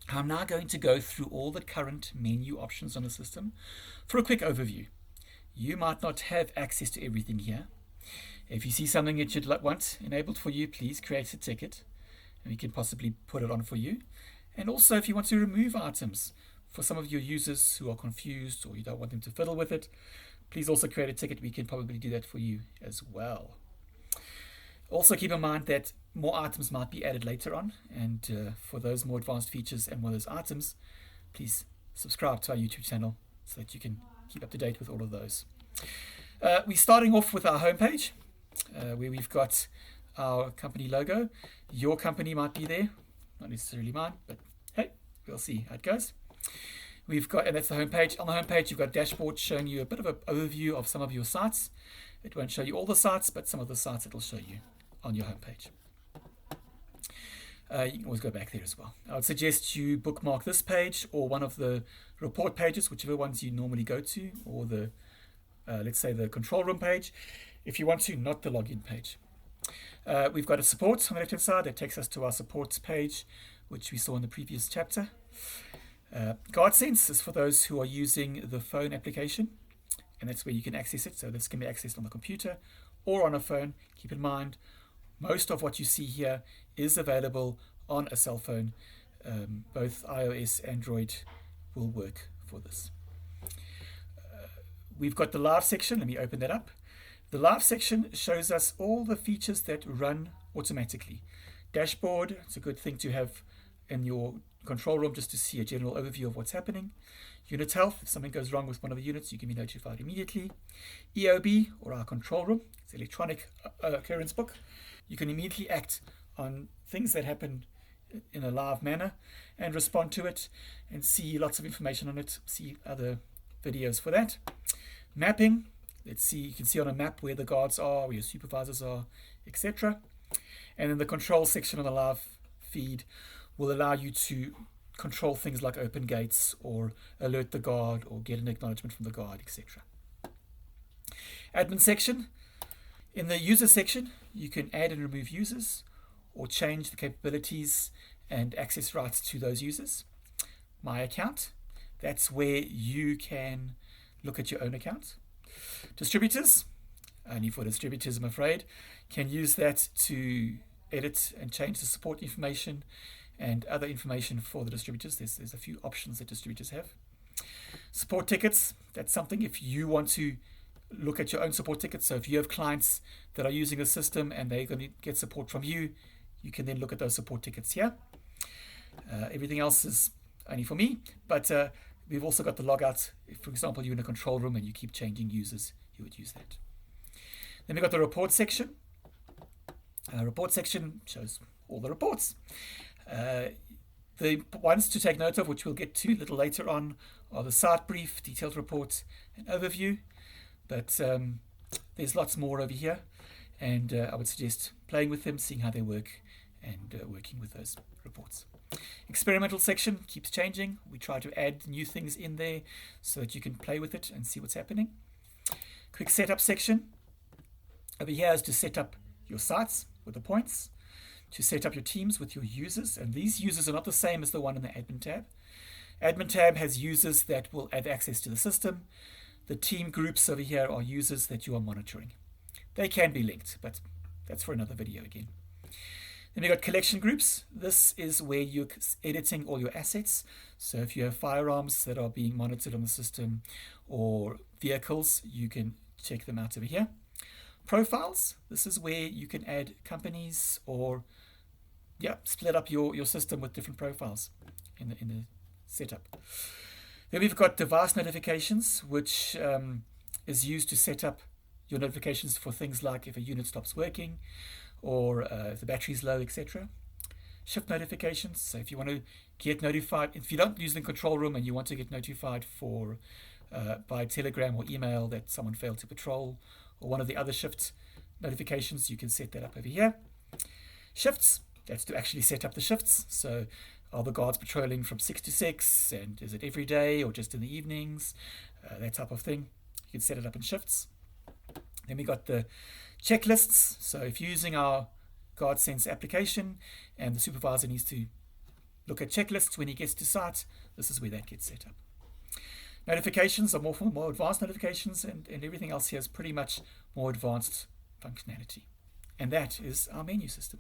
I'm now going to go through all the current menu options on the system for a quick overview. You might not have access to everything here. If you see something that you'd want enabled for you, please create a ticket and we can possibly put it on for you. And also, if you want to remove items for some of your users who are confused or you don't want them to fiddle with it, please also create a ticket. We can probably do that for you as well. Also, keep in mind that more items might be added later on, and for those more advanced features and one of those items, please subscribe to our YouTube channel so that you can keep up to date with all of those. We're starting off with our homepage, where we've got our company logo. Your company might be there, not necessarily mine, but hey, we'll see how it goes. We've got, and that's the homepage. On the homepage, you've got a dashboard showing you a bit of an overview of some of your sites. It won't show you all the sites, but some of the sites it'll show you on your homepage. You can always go back there as well. I would suggest you bookmark this page or one of the report pages, whichever ones you normally go to, or the let's say the control room page, if you want to, not the login page. We've got a support on the left-hand side that takes us to our support page, which we saw in the previous chapter. GuardSense is for those who are using the phone application, and that's where you can access it. So this can be accessed on the computer or on a phone. Keep in mind, most of what you see here is available on a cell phone. Both iOS, Android will work for this. We've got the live section. Let me open that up. The live section shows us all the features that run automatically. Dashboard, it's a good thing to have in your control room just to see a general overview of what's happening. Unit health, if something goes wrong with one of the units, you can be notified immediately. EOB, or our control room, it's electronic occurrence book. You can immediately act on things that happen in a live manner and respond to it and see lots of information on it, see other videos for that. Mapping, let's see, you can see on a map where the guards are, where your supervisors are, etc. And then the control section on the live feed will allow you to control things like open gates or alert the guard or get an acknowledgement from the guard, etc. Admin section. In the user section, you can add and remove users or change the capabilities and access rights to those users. My account, that's where you can look at your own account. Distributors, only for distributors, I'm afraid, can use that to edit and change the support information and other information for the distributors. There's a few options that distributors have. Support tickets, that's something if you want to look at your own support tickets. So if you have clients that are using the system and they're going to get support from you, you can then look at those support tickets here. Everything else is only for me, but we've also got the logout. If, for example, you're in a control room and you keep changing users, you would use that. Then we've got the report section. Report section shows all the reports. The ones to take note of, which we'll get to a little later on, are the site brief, detailed report, and overview. But there's lots more over here, and I would suggest playing with them, seeing how they work, and working with those reports. Experimental section keeps changing. We try to add new things in there so that you can play with it and see what's happening. Quick setup section. Over here is to set up your sites with the points, to set up your teams with your users, and these users are not the same as the one in the admin tab. Admin tab has users that will have access to the system. The team groups over here are users that you are monitoring. They can be linked, but that's for another video again. Then we've got collection groups. This is where you're editing all your assets. So if you have firearms that are being monitored on the system or vehicles, you can check them out over here. Profiles, this is where you can add companies or split up your system with different profiles in the setup. Then we've got device notifications, which is used to set up your notifications for things like if a unit stops working or if the battery's low, etc. Shift notifications, so if you want to get notified, if you don't use the control room and you want to get notified for by telegram or email that someone failed to patrol or one of the other shift notifications, you can set that up over here. Shifts, that's to actually set up the shifts. So are the guards patrolling from 6 to 6, and is it every day or just in the evenings? That type of thing. You can set it up in shifts. Then we got the checklists. So if you're using our GuardSense application and the supervisor needs to look at checklists when he gets to site, this is where that gets set up. Notifications are more advanced notifications, and everything else here is pretty much more advanced functionality. And that is our menu system.